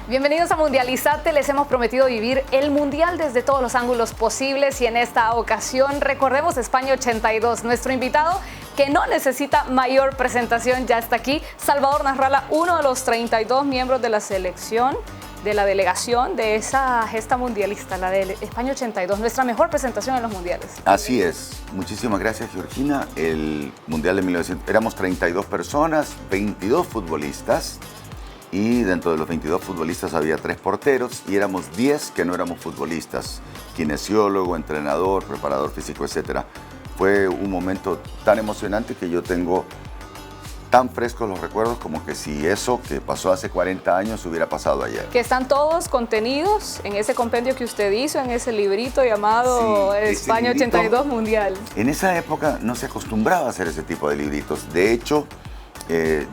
Bienvenidos a Mundializate, les hemos prometido vivir el Mundial desde todos los ángulos posibles y en esta ocasión recordemos España 82. Nuestro invitado, que no necesita mayor presentación, ya está aquí, Salvador Nasralla, uno de los 32 miembros de la selección, de la delegación de esa gesta mundialista, la de España 82, nuestra mejor presentación en los mundiales. Así es, muchísimas gracias Georgina. El Mundial de 1900, éramos 32 personas, 22 futbolistas. Y dentro de los 22 futbolistas había 3 porteros y éramos 10 que no éramos futbolistas, kinesiólogo, entrenador, preparador físico, etc. Fue un momento tan emocionante que yo tengo tan frescos los recuerdos como que si eso que pasó hace 40 años hubiera pasado ayer. Que están todos contenidos en ese compendio que usted hizo, en ese librito llamado España 82 Mundial. En esa época no se acostumbraba a hacer ese tipo de libritos. De hecho,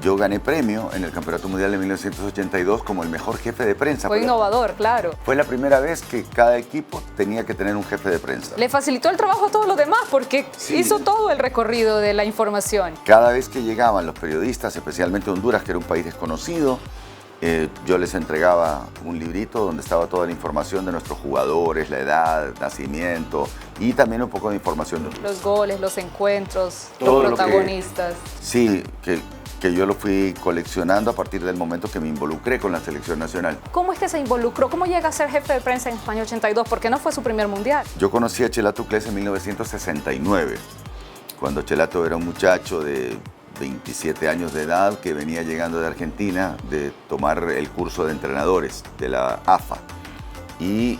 yo gané premio en el Campeonato Mundial de 1982 como el mejor jefe de prensa. Fue innovador, claro. Fue la primera vez que cada equipo tenía que tener un jefe de prensa. Le facilitó el trabajo a todos los demás porque hizo todo el recorrido de la información. Cada vez que llegaban los periodistas, especialmente Honduras, que era un país desconocido, yo les entregaba un librito donde estaba toda la información de nuestros jugadores, la edad, nacimiento y también un poco de información de los goles, los encuentros, todo los protagonistas. Sí, que yo lo fui coleccionando a partir del momento que me involucré con la selección nacional. ¿Cómo es que se involucró? ¿Cómo llega a ser jefe de prensa en España 82? Porque no fue su primer mundial. Yo conocí a Chelato Cles en 1969, cuando Chelato era un muchacho de 27 años de edad que venía llegando de Argentina de tomar el curso de entrenadores de la AFA. Y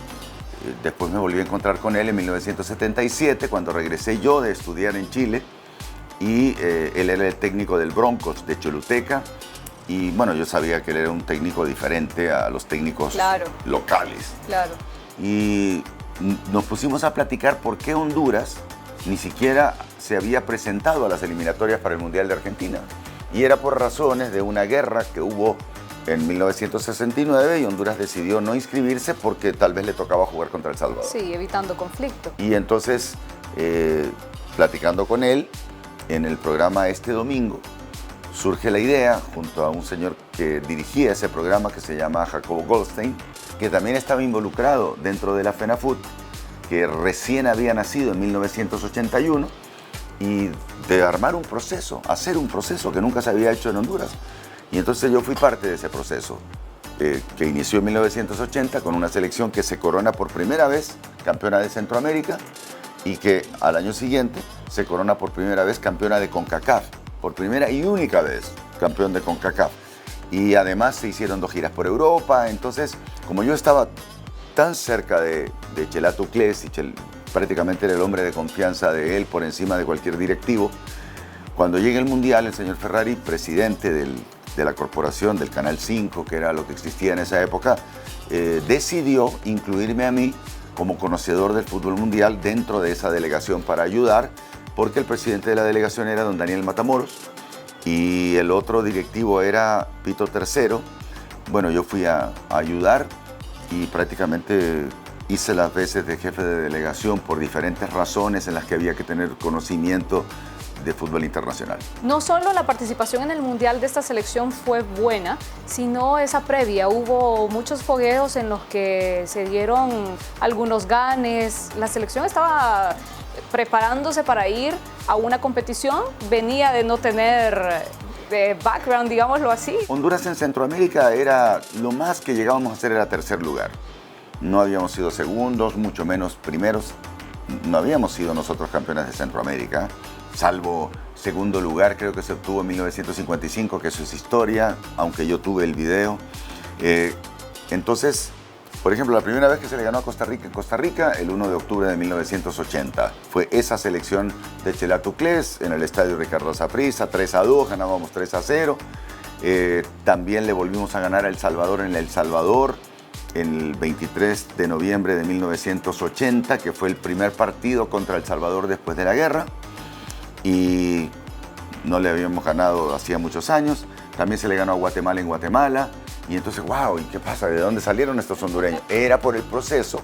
después me volví a encontrar con él en 1977, cuando regresé yo de estudiar en Chile. Y él era el técnico del Broncos de Choluteca y bueno, yo sabía que él era un técnico diferente a los técnicos locales. Claro. Y nos pusimos a platicar por qué Honduras ni siquiera se había presentado a las eliminatorias para el Mundial de Argentina. Y era por razones de una guerra que hubo en 1969 y Honduras decidió no inscribirse porque tal vez le tocaba jugar contra El Salvador. Sí, evitando conflicto. Y entonces, platicando con él, en el programa Este Domingo, surge la idea, junto a un señor que dirigía ese programa que se llama Jacobo Goldstein, que también estaba involucrado dentro de la FENAFUT, que recién había nacido en 1981, y de armar un proceso, hacer un proceso que nunca se había hecho en Honduras. Y entonces yo fui parte de ese proceso, que inició en 1980 con una selección que se corona por primera vez campeona de Centroamérica, y que al año siguiente se corona por primera vez campeona de CONCACAF, por primera y única vez campeón de CONCACAF. Y además se hicieron 2 giras por Europa. Entonces, como yo estaba tan cerca de Chelato Cles y prácticamente era el hombre de confianza de él por encima de cualquier directivo, cuando llega el Mundial, el señor Ferrari, presidente de la corporación del Canal 5, que era lo que existía en esa época, decidió incluirme a mí como conocedor del fútbol mundial dentro de esa delegación para ayudar, porque el presidente de la delegación era don Daniel Matamoros y el otro directivo era Pito III. Bueno, yo fui a ayudar y prácticamente hice las veces de jefe de delegación por diferentes razones en las que había que tener conocimiento de fútbol internacional. No solo la participación en el Mundial de esta selección fue buena, sino esa previa. Hubo muchos fogueos en los que se dieron algunos ganes. La selección estaba preparándose para ir a una competición, venía de no tener background, digámoslo así. Honduras en Centroamérica era lo más que llegábamos a hacer, era tercer lugar. No habíamos sido segundos, mucho menos primeros. No habíamos sido nosotros campeones de Centroamérica, salvo segundo lugar, creo que se obtuvo en 1955, que eso es historia, aunque yo tuve el video. Entonces, por ejemplo, la primera vez que se le ganó a Costa Rica en Costa Rica, el 1 de octubre de 1980, fue esa selección de Chelato Cles en el estadio Ricardo Saprissa, 3-2, ganábamos 3-0. También le volvimos a ganar a El Salvador en El Salvador, el 23 de noviembre de 1980, que fue el primer partido contra El Salvador después de la guerra, y no le habíamos ganado hacía muchos años. También se le ganó a Guatemala en Guatemala, y entonces, wow, ¿y qué pasa? ¿De dónde salieron estos hondureños? Era por el proceso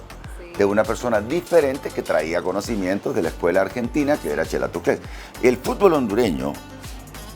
de una persona diferente que traía conocimientos de la escuela argentina, que era Chelato Cles. El fútbol hondureño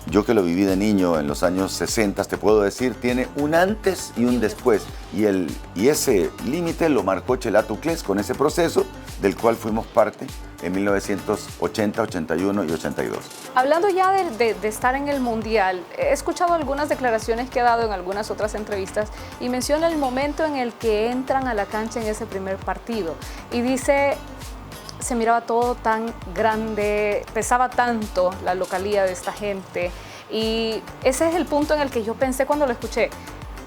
yo que lo viví de niño en los años 60, te puedo decir, tiene un antes y un después. Y ese límite lo marcó Chelato Uclés con ese proceso del cual fuimos parte en 1980, 81 y 82. Hablando ya de estar en el Mundial, he escuchado algunas declaraciones que ha dado en algunas otras entrevistas y menciona el momento en el que entran a la cancha en ese primer partido. Y dice, se miraba todo tan grande, pesaba tanto la localía de esta gente. Y ese es el punto en el que yo pensé cuando lo escuché.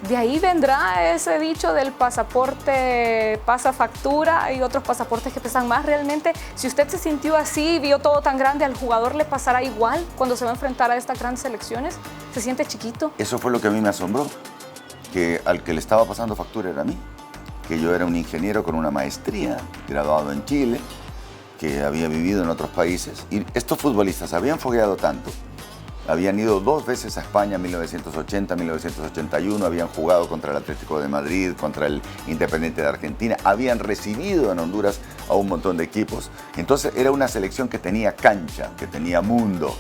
De ahí vendrá ese dicho del pasaporte pasa factura. Hay otros pasaportes que pesan más. Realmente, si usted se sintió así, vio todo tan grande, ¿al jugador le pasará igual cuando se va a enfrentar a estas grandes selecciones? ¿Se siente chiquito? Eso fue lo que a mí me asombró, que al que le estaba pasando factura era a mí, que yo era un ingeniero con una maestría, graduado en Chile, que había vivido en otros países. Y estos futbolistas habían fogueado tanto. Habían ido 2 veces a España en 1980, 1981, habían jugado contra el Atlético de Madrid, contra el Independiente de Argentina, habían recibido en Honduras a un montón de equipos. Entonces era una selección que tenía cancha, que tenía mundo.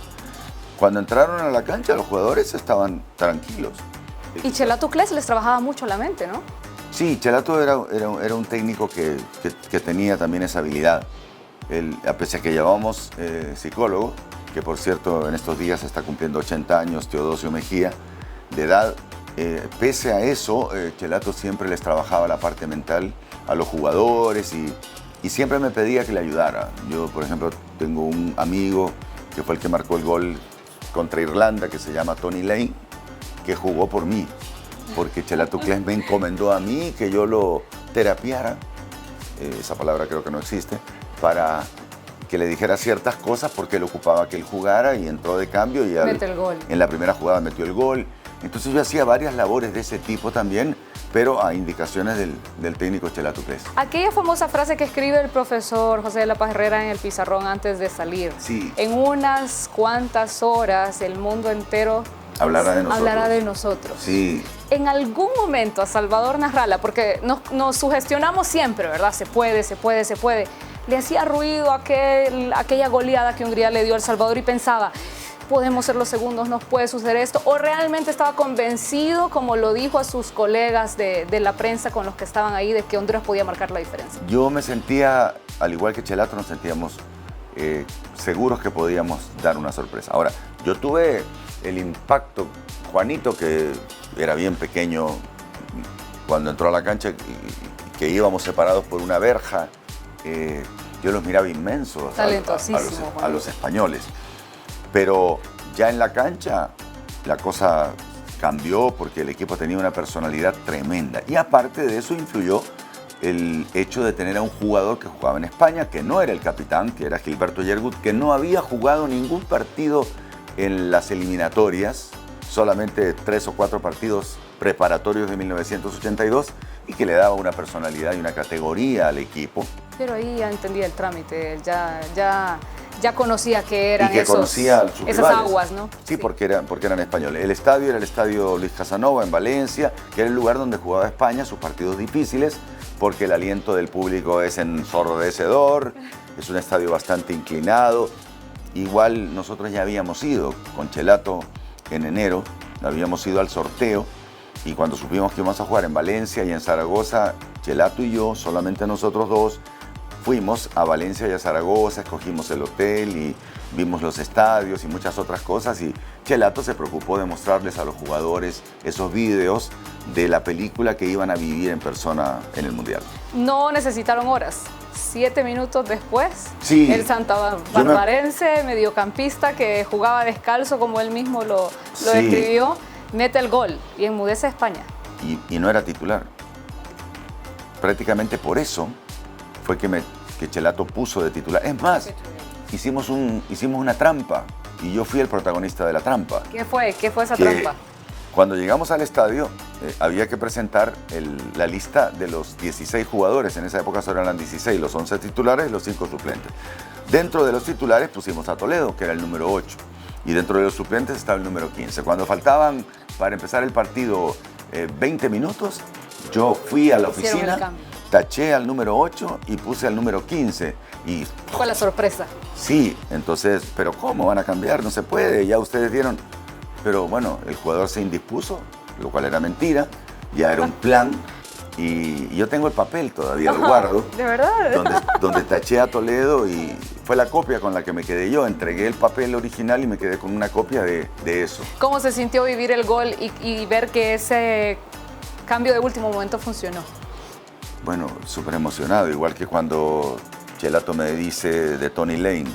Cuando entraron a la cancha, los jugadores estaban tranquilos. Y Chelato Uclés les trabajaba mucho la mente, ¿no? Sí, Chelato era un técnico que tenía también esa habilidad. A pesar que llevábamos psicólogo, que por cierto en estos días está cumpliendo 80 años, Teodosio Mejía, de edad, pese a eso, Chelato siempre les trabajaba la parte mental a los jugadores y siempre me pedía que le ayudara. Yo, por ejemplo, tengo un amigo que fue el que marcó el gol contra Irlanda, que se llama Tony Lane, que jugó por mí, porque Chelato Uclés me encomendó a mí que yo lo terapiara, esa palabra creo que no existe, para que le dijera ciertas cosas porque él ocupaba que él jugara y entró de cambio y mete el gol. En la primera jugada metió el gol. Entonces yo hacía varias labores de ese tipo también, pero a indicaciones del técnico Chelato Uclés. Aquella famosa frase que escribe el profesor José de la Paz Herrera en el pizarrón antes de salir. Sí. En unas cuantas horas el mundo entero hablará de nosotros. Sí. En algún momento a Salvador Narrala, porque nos sugestionamos siempre, ¿verdad? Se puede. Le hacía ruido aquella goleada que Hungría le dio a El Salvador y pensaba, podemos ser los segundos, nos puede suceder esto. O realmente estaba convencido, como lo dijo a sus colegas de la prensa con los que estaban ahí, de que Honduras podía marcar la diferencia. Yo me sentía, al igual que Chelato, nos sentíamos seguros que podíamos dar una sorpresa. Ahora, yo tuve el impacto, Juanito, que era bien pequeño cuando entró a la cancha, que íbamos separados por una verja, yo los miraba inmensos a los españoles. Pero ya en la cancha la cosa cambió porque el equipo tenía una personalidad tremenda. Y aparte de eso influyó el hecho de tener a un jugador que jugaba en España, que no era el capitán, que era Gilberto Yergut, que no había jugado ningún partido en las eliminatorias, solamente 3 o 4 partidos preparatorios de 1982, y que le daba una personalidad y una categoría al equipo. Pero ahí ya entendía el trámite, ya conocía que eran esas aguas, ¿no? Sí, porque eran españoles. El estadio era el estadio Luis Casanova en Valencia, que era el lugar donde jugaba España sus partidos difíciles, porque el aliento del público es ensordecedor, es un estadio bastante inclinado. Igual nosotros ya habíamos ido con Chelato en enero, habíamos ido al sorteo, y cuando supimos que íbamos a jugar en Valencia y en Zaragoza, Chelato y yo, solamente nosotros dos, fuimos a Valencia y a Zaragoza, escogimos el hotel y vimos los estadios y muchas otras cosas, y Chelato se preocupó de mostrarles a los jugadores esos videos de la película que iban a vivir en persona en el Mundial. No necesitaron horas. 7 minutos después, sí, el santabarbarense mediocampista que jugaba descalzo, como él mismo lo describió, mete el gol y enmudece a España. Y no era titular. Prácticamente por eso fue que Chelato puso de titular. Es más, hicimos una trampa y yo fui el protagonista de la trampa. ¿Qué fue esa trampa? Cuando llegamos al estadio había que presentar la lista de los 16 jugadores. En esa época solo eran 16, los 11 titulares y los 5 suplentes. Dentro de los titulares pusimos a Toledo, que era el número 8. Y dentro de los suplentes estaba el número 15. Cuando faltaban para empezar el partido 20 minutos, yo fui a la oficina, taché al número 8 y puse al número 15. Y fue la sorpresa. Sí, entonces, pero ¿cómo van a cambiar? No se puede, ya ustedes dieron. pero bueno, el jugador se indispuso, lo cual era mentira, ya era un plan. Y yo tengo el papel todavía, lo guardo. ¿De verdad? Donde taché a Toledo y fue la copia con la que me quedé yo. Entregué el papel original y me quedé con una copia de eso. ¿Cómo se sintió vivir el gol y ver que ese cambio de último momento funcionó? Bueno, súper emocionado, igual que cuando Chelato me dice de Tony Lane,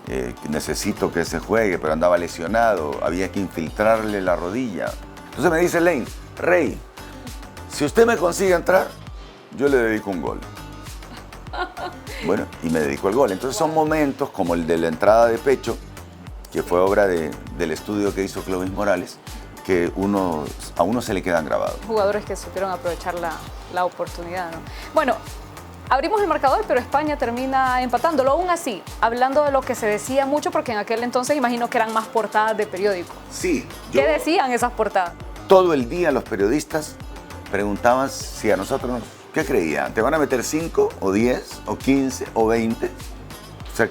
que necesito que se juegue, pero andaba lesionado, había que infiltrarle la rodilla. Entonces me dice Lane, Rey, si usted me consigue entrar, yo le dedico un gol. Bueno, y me dedico el gol. Entonces son momentos como el de la entrada de pecho, que fue obra del estudio que hizo Clovis Morales, que a uno se le quedan grabados. Jugadores que supieron aprovechar la oportunidad, ¿no? Bueno, abrimos el marcador, pero España termina empatándolo. Aún así, hablando de lo que se decía mucho, porque en aquel entonces imagino que eran más portadas de periódico. Sí. ¿Qué decían esas portadas? Todo el día los periodistas preguntaban si a nosotros, ¿qué creían? ¿Te van a meter 5 o 10 o 15 o 20? O sea,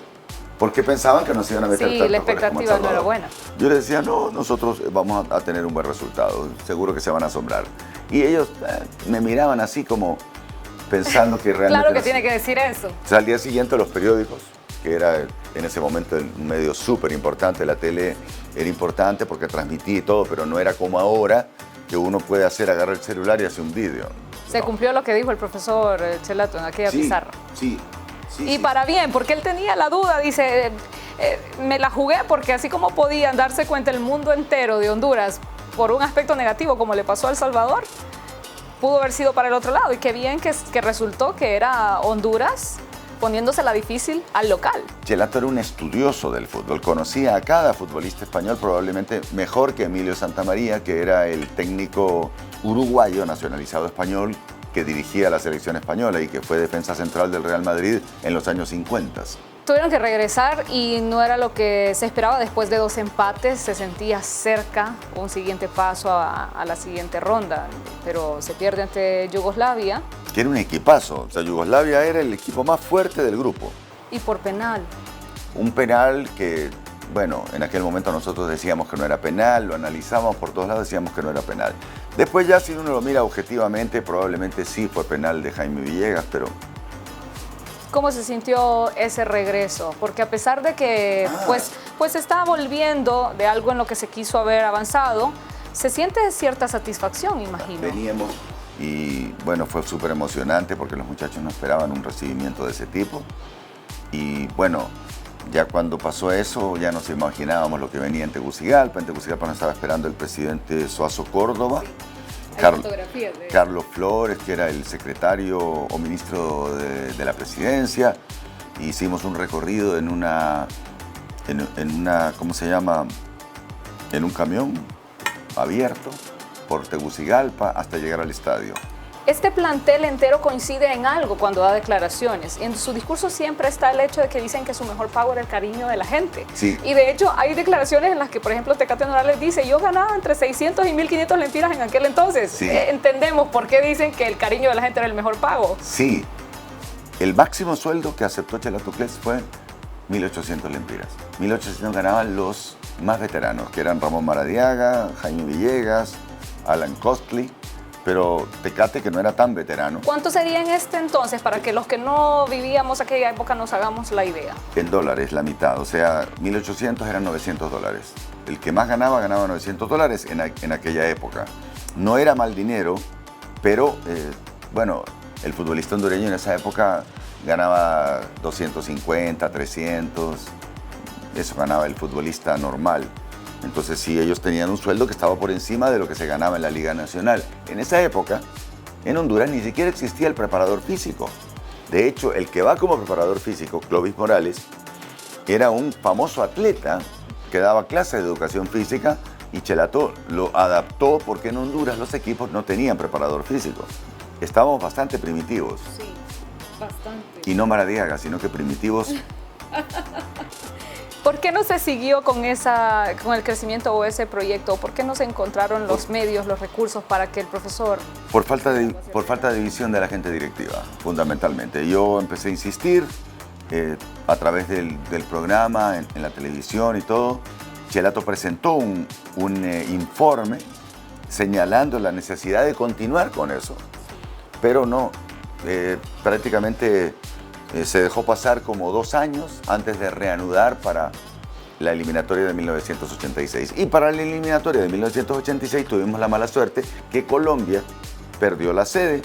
¿por qué pensaban que nos iban a meter tantos Sí, la expectativa no era buena. Yo les decía, no, nosotros vamos a tener un buen resultado, seguro que se van a asombrar. Y ellos me miraban así como pensando que realmente... Claro que tiene que decir eso. O sea, al día siguiente los periódicos, que era en ese momento un medio súper importante, la tele era importante porque transmitía y todo, pero no era como ahora, que uno puede agarrar el celular y hacer un vídeo. Se cumplió lo que dijo el profesor Chelato en aquella pizarra. Sí. Y para bien, porque él tenía la duda, dice, me la jugué porque así como podían darse cuenta el mundo entero de Honduras por un aspecto negativo como le pasó a El Salvador, pudo haber sido para el otro lado. Y qué bien que resultó que era Honduras poniéndosela difícil al local. Chelato era un estudioso del fútbol, conocía a cada futbolista español probablemente mejor que Emilio Santamaría, que era el técnico uruguayo nacionalizado español que dirigía la selección española y que fue defensa central del Real Madrid en los años 50. Tuvieron que regresar y no era lo que se esperaba. Después de 2 empates se sentía cerca un siguiente paso a la siguiente ronda, pero se pierde ante Yugoslavia. Que era un equipazo, o sea, Yugoslavia era el equipo más fuerte del grupo. Y por penal. Un penal que, bueno, en aquel momento nosotros decíamos que no era penal, lo analizábamos por todos lados, decíamos que no era penal. Después ya si uno lo mira objetivamente, probablemente sí fue penal de Jaime Villegas, pero... ¿Cómo se sintió ese regreso? Porque a pesar de que pues está volviendo de algo en lo que se quiso haber avanzado, se siente cierta satisfacción, imagino. Veníamos y bueno, fue súper emocionante porque los muchachos no esperaban un recibimiento de ese tipo. Y bueno, ya cuando pasó eso, ya nos imaginábamos lo que venía en Tegucigalpa. En Tegucigalpa nos estaba esperando el presidente Suazo Córdoba. Carlos Flores, que era el secretario o ministro de la presidencia. Hicimos un recorrido en una, ¿cómo se llama? En un camión abierto por Tegucigalpa hasta llegar al estadio. Este plantel entero coincide en algo cuando da declaraciones. En su discurso siempre está el hecho de que dicen que su mejor pago era el cariño de la gente. Sí. Y de hecho hay declaraciones en las que, por ejemplo, Tecate Morales dice, yo ganaba entre 600 y 1.500 lempiras en aquel entonces. Sí. Entendemos por qué dicen que el cariño de la gente era el mejor pago. Sí. El máximo sueldo que aceptó Chelato Clés fue 1.800 lempiras. 1.800 ganaban los más veteranos, que eran Ramón Maradiaga, Jaime Villegas, Alan Costley, pero Tecate, que no era tan veterano. ¿Cuánto sería en este entonces para que los que no vivíamos aquella época nos hagamos la idea? En dólares, la mitad, o sea, 1.800 eran $900. El que más ganaba $900 en aquella época. No era mal dinero, pero bueno, el futbolista hondureño en esa época ganaba 250, 300, eso ganaba el futbolista normal. Entonces sí, ellos tenían un sueldo que estaba por encima de lo que se ganaba en la Liga Nacional. En esa época, en Honduras ni siquiera existía el preparador físico. De hecho, el que va como preparador físico, Clovis Morales, era un famoso atleta que daba clases de educación física y Chelato lo adaptó porque en Honduras los equipos no tenían preparador físico. Estábamos bastante primitivos. Sí, bastante. Y no Maradiaga, sino que primitivos. ¿Por qué no se siguió con el crecimiento o ese proyecto? ¿Por qué no se encontraron los medios, los recursos para que el profesor... Por falta de visión de la gente directiva, fundamentalmente. Yo empecé a insistir a través del programa, en la televisión y todo, Chelato presentó un informe señalando la necesidad de continuar con eso, pero no, prácticamente se dejó pasar como 2 años antes de reanudar para la eliminatoria de 1986. Y para la eliminatoria de 1986 tuvimos la mala suerte que Colombia perdió la sede,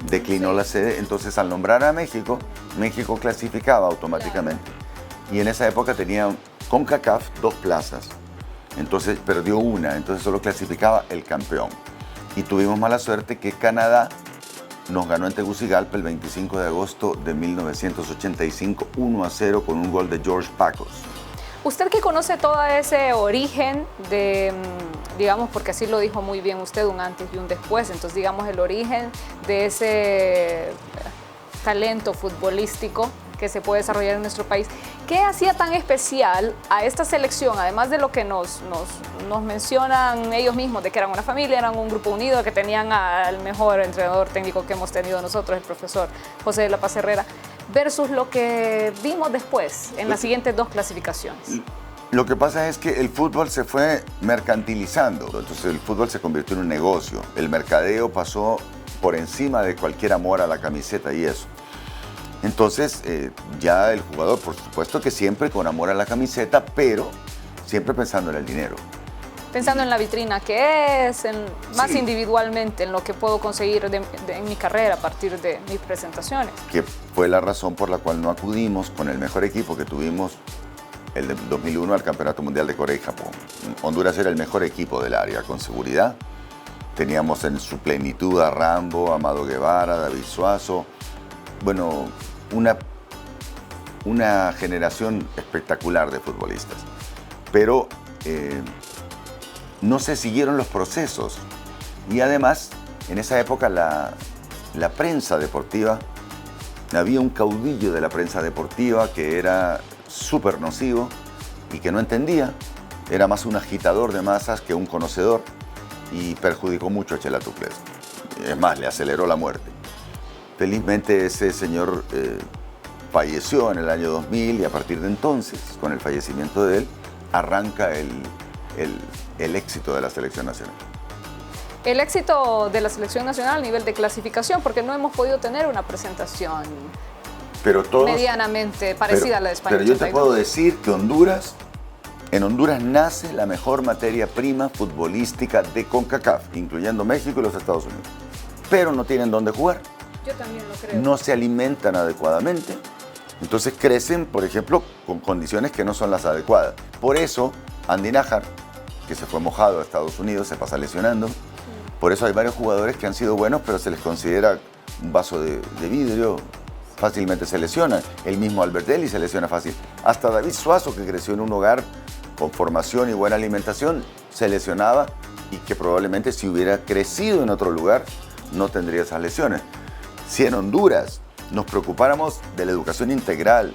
declinó la sede, entonces al nombrar a México, México clasificaba automáticamente. Y en esa época tenía CONCACAF 2 plazas, entonces perdió una, entonces solo clasificaba el campeón. Y tuvimos mala suerte que Canadá nos ganó en Tegucigalpa el 25 de agosto de 1985, 1-0 con un gol de George Pacos. Usted que conoce todo ese origen de, digamos, porque así lo dijo muy bien usted, un antes y un después, entonces digamos el origen de ese talento futbolístico que se puede desarrollar en nuestro país. ¿Qué hacía tan especial a esta selección, además de lo que nos mencionan ellos mismos, de que eran una familia, eran un grupo unido, que tenían al mejor entrenador técnico que hemos tenido nosotros, el profesor José de la Paz Herrera, versus lo que vimos después en las siguientes 2 clasificaciones? Lo que pasa es que el fútbol se fue mercantilizando, entonces el fútbol se convirtió en un negocio, el mercadeo pasó por encima de cualquier amor a la camiseta y eso. Entonces ya el jugador, por supuesto que siempre con amor a la camiseta, pero siempre pensando en el dinero. Pensando en la vitrina que es, más sí, individualmente en lo que puedo conseguir en mi carrera a partir de mis presentaciones. Que fue la razón por la cual no acudimos con el mejor equipo que tuvimos el de 2001 al Campeonato Mundial de Corea y Japón. Honduras era el mejor equipo del área, con seguridad. Teníamos en su plenitud a Rambo, a Amado Guevara, David Suazo. Bueno, una generación espectacular de futbolistas. Pero no se siguieron los procesos. Y además, en esa época la prensa deportiva, había un caudillo de la prensa deportiva que era súper nocivo y que no entendía. Era más un agitador de masas que un conocedor y perjudicó mucho a Chelato Cles. Es más, le aceleró la muerte. Felizmente ese señor falleció en el año 2000 y a partir de entonces, con el fallecimiento de él, arranca el éxito de la selección nacional. El éxito de la selección nacional a nivel de clasificación, porque no hemos podido tener una presentación medianamente parecida a la de España. Pero yo te puedo decir que en Honduras nace la mejor materia prima futbolística de CONCACAF, incluyendo México y los Estados Unidos. Pero no tienen dónde jugar. Yo también lo creo. No se alimentan adecuadamente. Entonces crecen, por ejemplo, con condiciones que no son las adecuadas. Por eso, Andy Nájar, que se fue mojado a Estados Unidos, se pasa lesionando. Por eso hay varios jugadores que han sido buenos, pero se les considera un vaso de vidrio. Fácilmente se lesionan. El mismo Albertelli se lesiona fácil. Hasta David Suazo, que creció en un hogar con formación y buena alimentación, se lesionaba y que probablemente si hubiera crecido en otro lugar no tendría esas lesiones. Si en Honduras nos preocupáramos de la educación integral,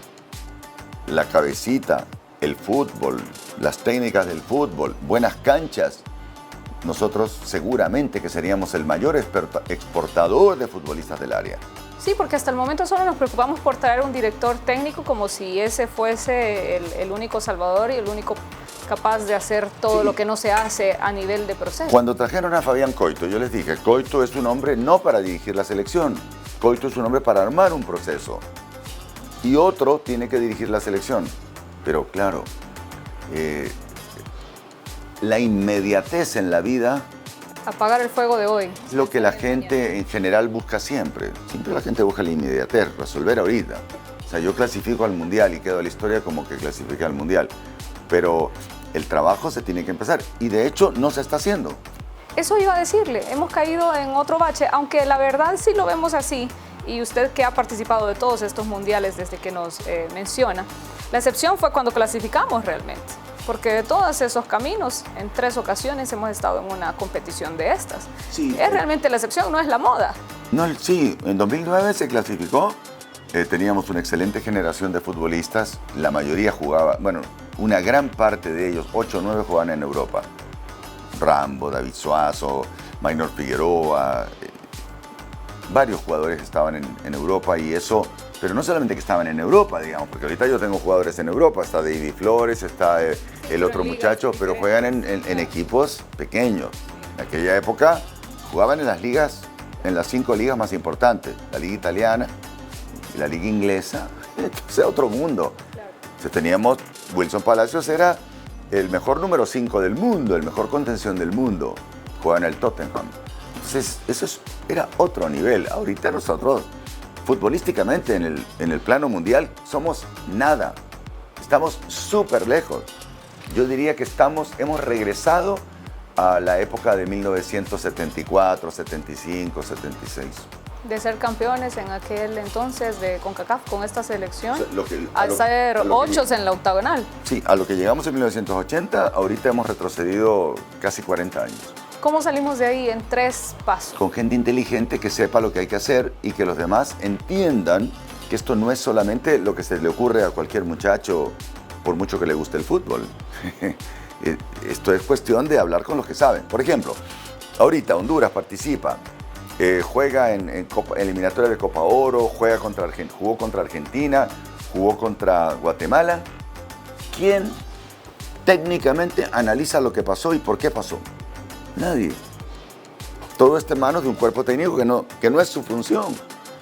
la cabecita, el fútbol, las técnicas del fútbol, buenas canchas, nosotros seguramente que seríamos el mayor exportador de futbolistas del área. Sí, porque hasta el momento solo nos preocupamos por traer un director técnico como si ese fuese el único salvador y el único capaz de hacer todo lo que no se hace a nivel de proceso. Cuando trajeron a Fabián Coito, yo les dije, Coito es un hombre no para dirigir la selección, Coito es un hombre para armar un proceso y otro tiene que dirigir la selección. Pero claro, la inmediatez en la vida... Apagar el fuego de hoy. Es lo que la gente en general busca siempre. Siempre la gente busca la inmediatez, resolver ahorita. O sea, yo clasifico al Mundial y quedo a la historia como que clasifiqué al Mundial. Pero el trabajo se tiene que empezar y de hecho no se está haciendo. Eso iba a decirle, hemos caído en otro bache, aunque la verdad sí lo vemos así, y usted que ha participado de todos estos mundiales desde que nos menciona, la excepción fue cuando clasificamos realmente, porque de todos esos caminos, en 3 ocasiones hemos estado en una competición de estas. Sí, es realmente la excepción, no es la moda. No, sí, en 2009 se clasificó, teníamos una excelente generación de futbolistas, la mayoría jugaba, bueno, una gran parte de ellos, 8 o 9 jugaban en Europa. Rambo, David Suazo, Maynor Figueroa, varios jugadores estaban en Europa y eso, pero no solamente que estaban en Europa, digamos, porque ahorita yo tengo jugadores en Europa, está David Flores, está el otro muchacho, pero juegan en equipos pequeños. En aquella época jugaban en las ligas, en las 5 ligas más importantes, la liga italiana y la liga inglesa, entonces otro mundo. Entonces teníamos, Wilson Palacios era el mejor número 5 del mundo, el mejor contención del mundo, jugaba en el Tottenham. Entonces eso era otro nivel. Ahorita nosotros, futbolísticamente en el plano mundial, somos nada. Estamos súper lejos. Yo diría que hemos regresado a la época de 1974, 75, 76. De ser campeones en aquel entonces de CONCACAF con esta selección, a ser 8 en la octagonal. Sí, a lo que llegamos en 1980, ahorita hemos retrocedido casi 40 años. ¿Cómo salimos de ahí en 3 pasos? Con gente inteligente que sepa lo que hay que hacer y que los demás entiendan que esto no es solamente lo que se le ocurre a cualquier muchacho, por mucho que le guste el fútbol. Esto es cuestión de hablar con los que saben. Por ejemplo, ahorita Honduras participa, juega en eliminatoria de Copa Oro, jugó contra Argentina, jugó contra Guatemala. ¿Quién técnicamente analiza lo que pasó y por qué pasó? Nadie. Todo está en manos de un cuerpo técnico que no es su función.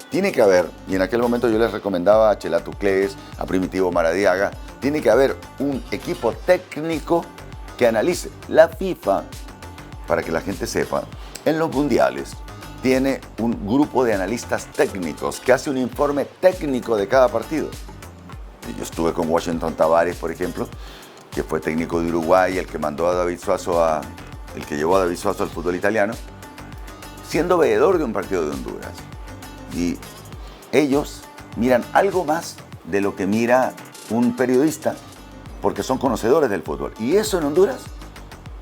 Tiene que haber, y en aquel momento yo les recomendaba a Chelato Clés, a Primitivo Maradiaga, tiene que haber un equipo técnico que analice. La FIFA, para que la gente sepa, en los mundiales tiene un grupo de analistas técnicos que hace un informe técnico de cada partido. Yo estuve con Washington Tavares, por ejemplo, que fue técnico de Uruguay, el que llevó a David Suazo al fútbol italiano, siendo veedor de un partido de Honduras. Y ellos miran algo más de lo que mira un periodista, porque son conocedores del fútbol. Y eso en Honduras,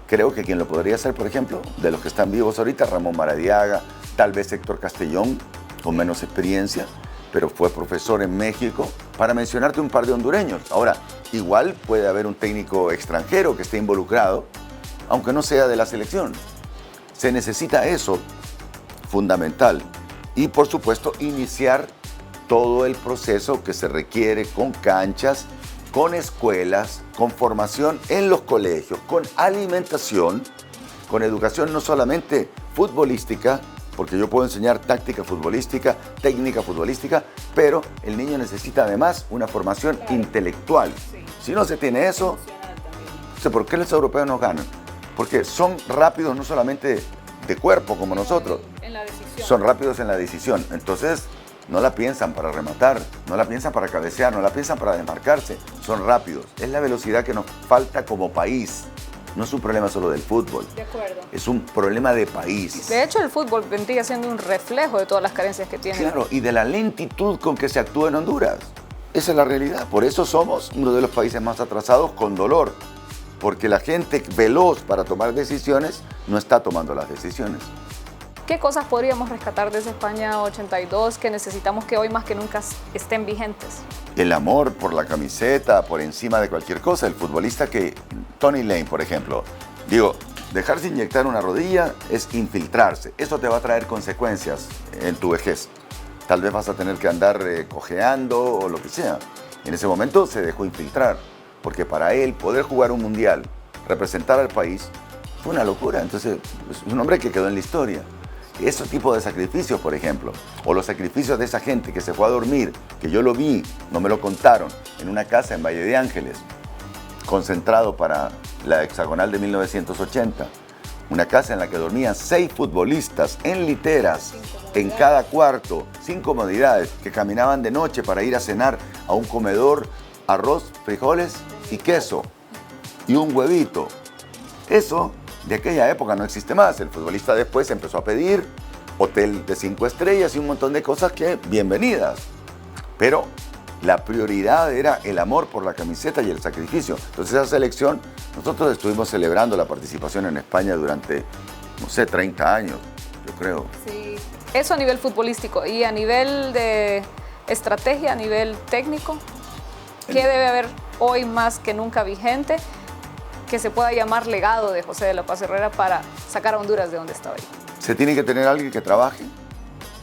creo que quien lo podría hacer, por ejemplo, de los que están vivos ahorita, Ramón Maradiaga, tal vez Héctor Castellón, con menos experiencia, pero fue profesor en México, para mencionarte un par de hondureños. Ahora, igual puede haber un técnico extranjero que esté involucrado, aunque no sea de la selección. Se necesita eso, fundamental. Y, por supuesto, iniciar todo el proceso que se requiere con canchas, con escuelas, con formación en los colegios, con alimentación, con educación no solamente futbolística, porque yo puedo enseñar táctica futbolística, técnica futbolística, pero el niño necesita además una formación intelectual. Sí. Si no se tiene eso, ¿por qué los europeos no ganan? Porque son rápidos no solamente de cuerpo como nosotros, son rápidos en la decisión. Entonces, no la piensan para rematar, no la piensan para cabecear, no la piensan para desmarcarse. Son rápidos. Es la velocidad que nos falta como país. No es un problema solo del fútbol. De acuerdo. Es un problema de país. De hecho, el fútbol vendría siendo un reflejo de todas las carencias que tiene. Claro, y de la lentitud con que se actúa en Honduras. Esa es la realidad. Por eso somos uno de los países más atrasados con dolor. Porque la gente veloz para tomar decisiones no está tomando las decisiones. ¿Qué cosas podríamos rescatar de esa España 82 que necesitamos que hoy más que nunca estén vigentes? El amor por la camiseta, por encima de cualquier cosa. El futbolista Tony Lane, por ejemplo, dejarse inyectar una rodilla es infiltrarse. Eso te va a traer consecuencias en tu vejez. Tal vez vas a tener que andar cojeando o lo que sea. En ese momento se dejó infiltrar, porque para él poder jugar un mundial, representar al país, fue una locura. Entonces es un hombre que quedó en la historia. Ese tipo de sacrificios, por ejemplo, o los sacrificios de esa gente que se fue a dormir, que yo lo vi, no me lo contaron, en una casa en Valle de Ángeles, concentrado para la hexagonal de 1980, una casa en la que dormían 6 futbolistas en literas, en cada cuarto, sin comodidades, que caminaban de noche para ir a cenar a un comedor, arroz, frijoles y queso, y un huevito. Eso de aquella época no existe más. El futbolista después empezó a pedir hotel de 5 estrellas y un montón de cosas que bienvenidas. Pero la prioridad era el amor por la camiseta y el sacrificio. Entonces esa selección, nosotros estuvimos celebrando la participación en España durante, 30 años, yo creo. Sí, eso a nivel futbolístico. Y a nivel de estrategia, a nivel técnico, ¿qué debe haber hoy más que nunca vigente que se pueda llamar legado de José de la Paz Herrera para sacar a Honduras de donde está hoy? Se tiene que tener alguien que trabaje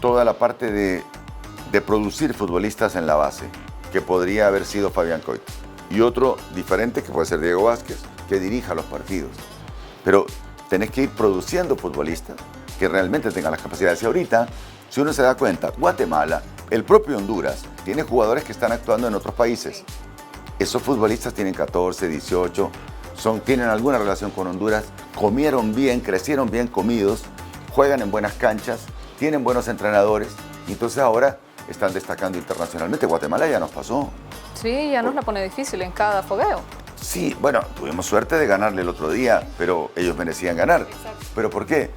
toda la parte de producir futbolistas en la base, que podría haber sido Fabián Coito. Y otro diferente, que puede ser Diego Vázquez, que dirija los partidos. Pero tenés que ir produciendo futbolistas que realmente tengan las capacidades. Y ahorita, si uno se da cuenta, Guatemala, el propio Honduras, tiene jugadores que están actuando en otros países. Esos futbolistas tienen 14, 18, tienen alguna relación con Honduras, comieron bien, crecieron bien comidos, juegan en buenas canchas, tienen buenos entrenadores, y entonces ahora están destacando internacionalmente. Guatemala ya nos pasó. Sí, ya nos la pone difícil en cada fogueo. Sí, bueno, tuvimos suerte de ganarle el otro día, pero ellos merecían ganar. Exacto. ¿Pero por qué?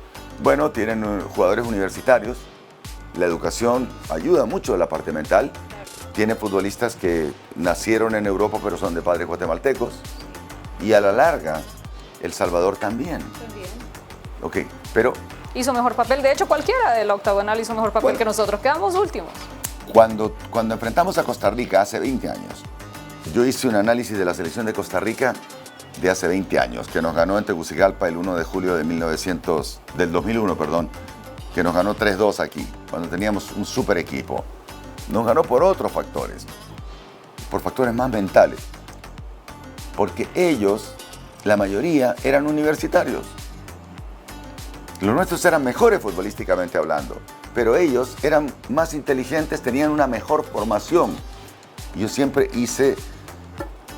Bueno, tienen jugadores universitarios, la educación ayuda mucho a la parte mental, tiene futbolistas que nacieron en Europa pero son de padres guatemaltecos, y a la larga, El Salvador también. Ok, pero... Hizo mejor papel, de hecho cualquiera del octagonal hizo mejor papel que nosotros, quedamos últimos. Cuando enfrentamos a Costa Rica hace 20 años, yo hice un análisis de la selección de Costa Rica de hace 20 años, que nos ganó en Tegucigalpa el 1 de julio del 2001, perdón, que nos ganó 3-2 aquí, cuando teníamos un super equipo. Nos ganó por otros factores, por factores más mentales, porque ellos, la mayoría, eran universitarios. Los nuestros eran mejores futbolísticamente hablando, pero ellos eran más inteligentes, tenían una mejor formación. Yo siempre hice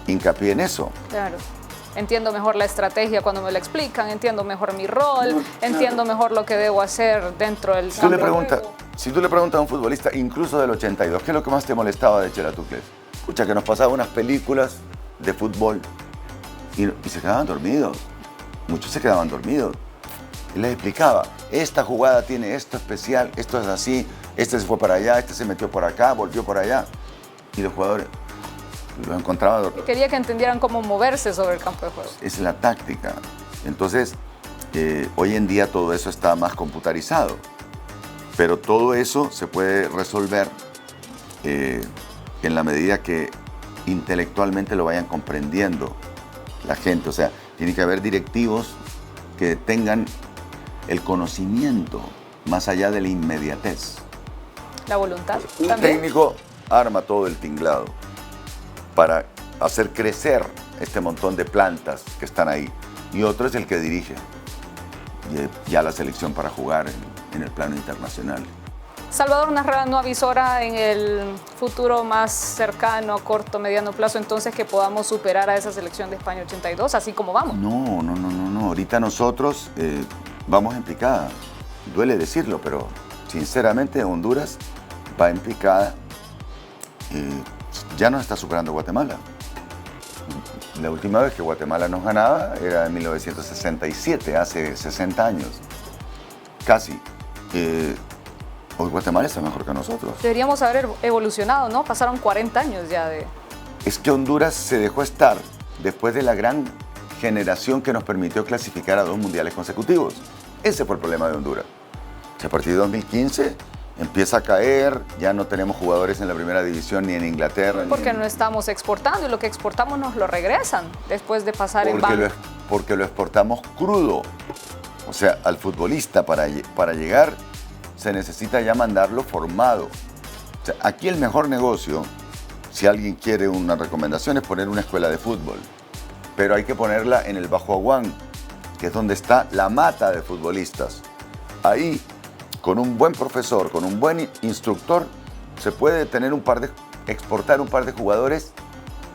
hincapié en eso. Claro. Entiendo mejor la estrategia cuando me la explican, entiendo mejor mi rol, entiendo mejor lo que debo hacer dentro del campo de juego. Si tú le preguntas a un futbolista, incluso del 82, ¿qué es lo que más te molestaba de Cheratucles? Escucha, que nos pasaba unas películas de fútbol y se quedaban dormidos. Muchos se quedaban dormidos. Y les explicaba, esta jugada tiene esto especial, esto es así, este se fue para allá, este se metió por acá, volvió por allá. Y los jugadores los encontraban. Quería que entendieran cómo moverse sobre el campo de juego. Es la táctica. Entonces, hoy en día todo eso está más computarizado. Pero todo eso se puede resolver en la medida que intelectualmente lo vayan comprendiendo la gente. O sea, tiene que haber directivos que tengan el conocimiento más allá de la inmediatez. La voluntad Un también. técnico arma todo el tinglado para hacer crecer este montón de plantas que están ahí. Y otro es el que dirige ya la selección para jugar en el plano internacional. Salvador Narrala no avisora en el futuro más cercano, corto, mediano plazo, entonces que podamos superar a esa selección de España 82, así como vamos. No. Ahorita nosotros vamos en picada. Duele decirlo, pero sinceramente Honduras va en picada. Ya nos está superando Guatemala. La última vez que Guatemala nos ganaba era en 1967, hace 60 años. Casi. Hoy Guatemala está mejor que nosotros. Deberíamos haber evolucionado, ¿no? Pasaron 40 años ya de... Es que Honduras se dejó estar después de la gran generación que nos permitió clasificar a 2 mundiales consecutivos. Ese fue el problema de Honduras. A partir de 2015 empieza a caer, ya no tenemos jugadores en la primera división ni en Inglaterra. Porque no estamos exportando y lo que exportamos nos lo regresan después de pasar en banco. Porque lo exportamos crudo. O sea, al futbolista para llegar se necesita ya mandarlo formado. O sea, aquí el mejor negocio, si alguien quiere una recomendación, es poner una escuela de fútbol. Pero hay que ponerla en el Bajo Aguán, que es donde está la mata de futbolistas. Ahí, con un buen profesor, con un buen instructor, se puede tener exportar un par de jugadores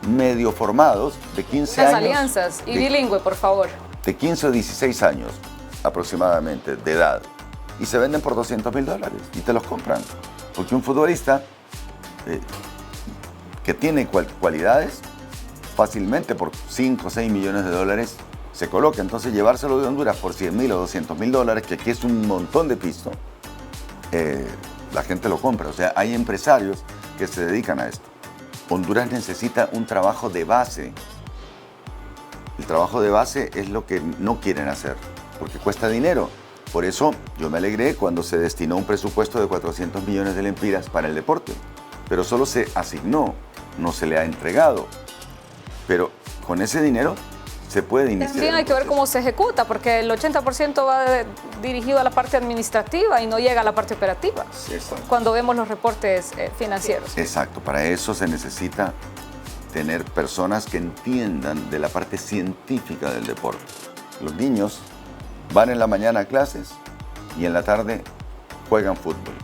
medio formados de 15 Las años. alianzas y bilingüe, por favor. De 15 o 16 años aproximadamente de edad. Y se venden por $200,000 y te los compran. Porque un futbolista que tiene cualidades, fácilmente por 5 o 6 millones de dólares se coloca. Entonces llevárselo de Honduras por $100,000 o $200,000, que aquí es un montón de pisto, la gente lo compra. O sea, hay empresarios que se dedican a esto. Honduras necesita un trabajo de base. El trabajo de base es lo que no quieren hacer, porque cuesta dinero. Por eso yo me alegré cuando se destinó un presupuesto de 400 millones de lempiras para el deporte. Pero solo se asignó, no se le ha entregado. Pero con ese dinero se puede iniciar. También hay que ver cómo se ejecuta, porque el 80% va dirigido a la parte administrativa y no llega a la parte operativa. Exacto. Cuando vemos los reportes financieros. Exacto, para eso se necesita tener personas que entiendan de la parte científica del deporte. Los niños van en la mañana a clases y en la tarde juegan fútbol.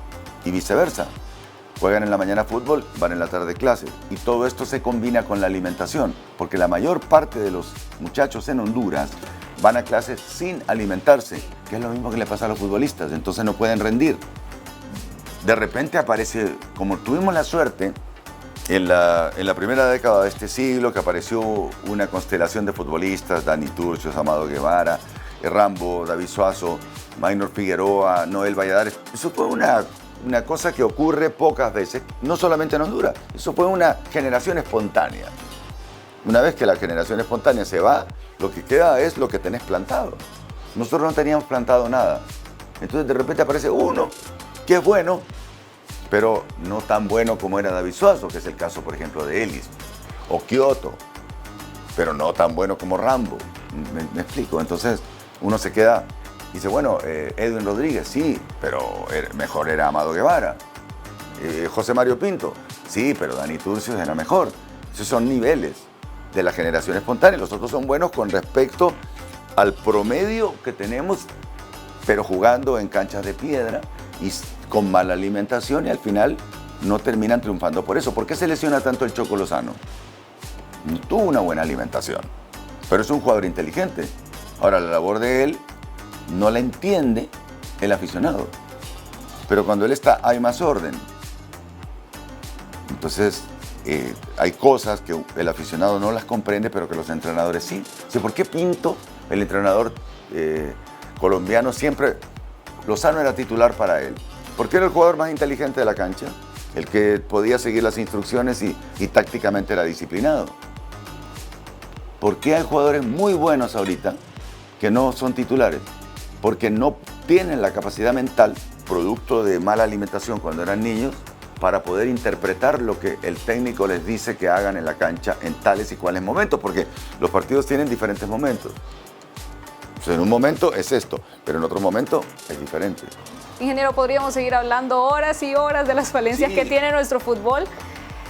Y viceversa. Juegan en la mañana fútbol, van en la tarde clases. Y todo esto se combina con la alimentación, porque la mayor parte de los muchachos en Honduras van a clases sin alimentarse, que es lo mismo que le pasa a los futbolistas, entonces no pueden rendir. De repente aparece, como tuvimos la suerte en la primera década de este siglo, que apareció una constelación de futbolistas, Dani Turcios, Amado Guevara, Rambo, David Suazo, Maynor Figueroa, Noel Valladares. Eso fue una cosa que ocurre pocas veces, no solamente en Honduras, eso fue una generación espontánea. Una vez que la generación espontánea se va, lo que queda es lo que tenés plantado. Nosotros no teníamos plantado nada. Entonces de repente aparece uno que es bueno, pero no tan bueno como era David Suazo, que es el caso, por ejemplo, de Ellis, o Kioto, pero no tan bueno como Rambo. ¿Me explico? Entonces uno se queda y dice, bueno, Edwin Rodríguez, sí, pero mejor era Amado Guevara. José Mario Pinto, sí, pero Dani Turcios era mejor. Esos son niveles de la generación espontánea. Los otros son buenos con respecto al promedio que tenemos, pero jugando en canchas de piedra y con mala alimentación, y al final no terminan triunfando por eso. ¿Por qué se lesiona tanto el Choco Lozano? No tuvo una buena alimentación, pero es un jugador inteligente. Ahora, la labor de él no la entiende el aficionado, pero cuando él está hay más orden. Entonces hay cosas que el aficionado no las comprende, pero que los entrenadores sí. ¿Por qué Pinto, el entrenador colombiano, siempre Lozano era titular para él? Porque era el jugador más inteligente de la cancha, el que podía seguir las instrucciones y tácticamente era disciplinado. ¿Por qué hay jugadores muy buenos ahorita que no son titulares? Porque no tienen la capacidad mental, producto de mala alimentación cuando eran niños, para poder interpretar lo que el técnico les dice que hagan en la cancha en tales y cuales momentos, porque los partidos tienen diferentes momentos. O sea, en un momento es esto, pero en otro momento es diferente. Ingeniero, podríamos seguir hablando horas y horas de las falencias que tiene nuestro fútbol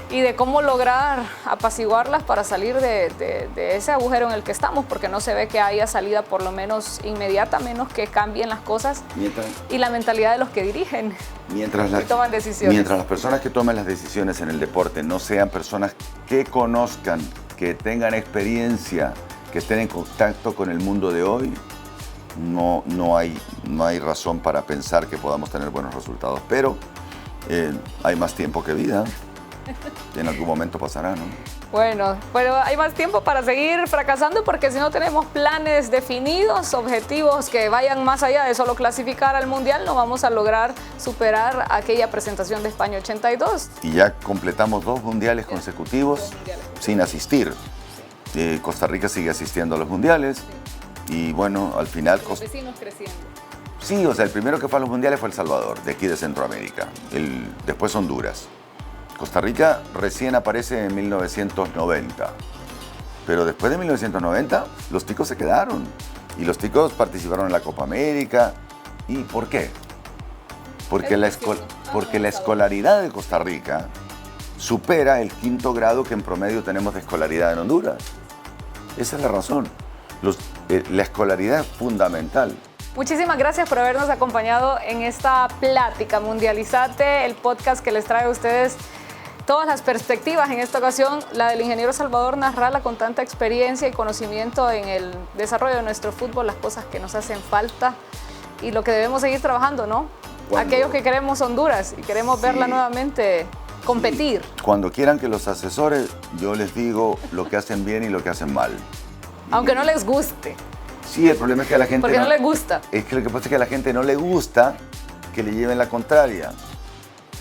y de cómo lograr apaciguarlas para salir de ese agujero en el que estamos, porque no se ve que haya salida por lo menos inmediata, menos que cambien las cosas y la mentalidad de los que dirigen y toman decisiones. Mientras las personas que tomen las decisiones en el deporte no sean personas que conozcan, que tengan experiencia, que estén en contacto con el mundo de hoy, no hay razón para pensar que podamos tener buenos resultados. Pero hay más tiempo que vida. En algún momento pasará, ¿no? Bueno, pero hay más tiempo para seguir fracasando, porque si no tenemos planes definidos, objetivos que vayan más allá de solo clasificar al Mundial, no vamos a lograr superar aquella presentación de España 82. Y ya completamos 2 mundiales consecutivos sin asistir. Costa Rica sigue asistiendo a los mundiales y bueno, al final... Los vecinos creciendo. Sí, o sea, el primero que fue a los mundiales fue El Salvador, de aquí de Centroamérica. Después Honduras. Costa Rica recién aparece en 1990, pero después de 1990 los ticos se quedaron y los ticos participaron en la Copa América. ¿Y por qué? Porque la escolaridad de Costa Rica supera el 5º grado que en promedio tenemos de escolaridad en Honduras. Esa es la razón. La escolaridad es fundamental. Muchísimas gracias por habernos acompañado en esta plática Mundializate, el podcast que les trae a ustedes todas las perspectivas. En esta ocasión, la del ingeniero Salvador Nasralla, con tanta experiencia y conocimiento en el desarrollo de nuestro fútbol, las cosas que nos hacen falta y lo que debemos seguir trabajando, ¿no? Aquellos que queremos Honduras y queremos verla nuevamente competir. Cuando quieran que los asesores, yo les digo lo que hacen bien y lo que hacen mal. Aunque no les guste. Sí, el problema es que a la gente porque no les gusta. Es que lo que pasa es que a la gente no le gusta que le lleven la contraria.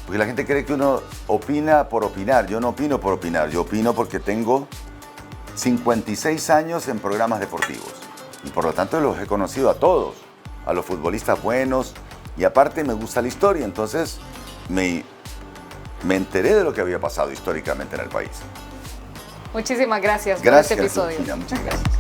Porque la gente cree que uno opina por opinar. Yo no opino por opinar. Yo opino porque tengo 56 años en programas deportivos. Y por lo tanto los he conocido a todos. A los futbolistas buenos. Y aparte me gusta la historia. Entonces me enteré de lo que había pasado históricamente en el país. Muchísimas gracias por este episodio. Muchas gracias.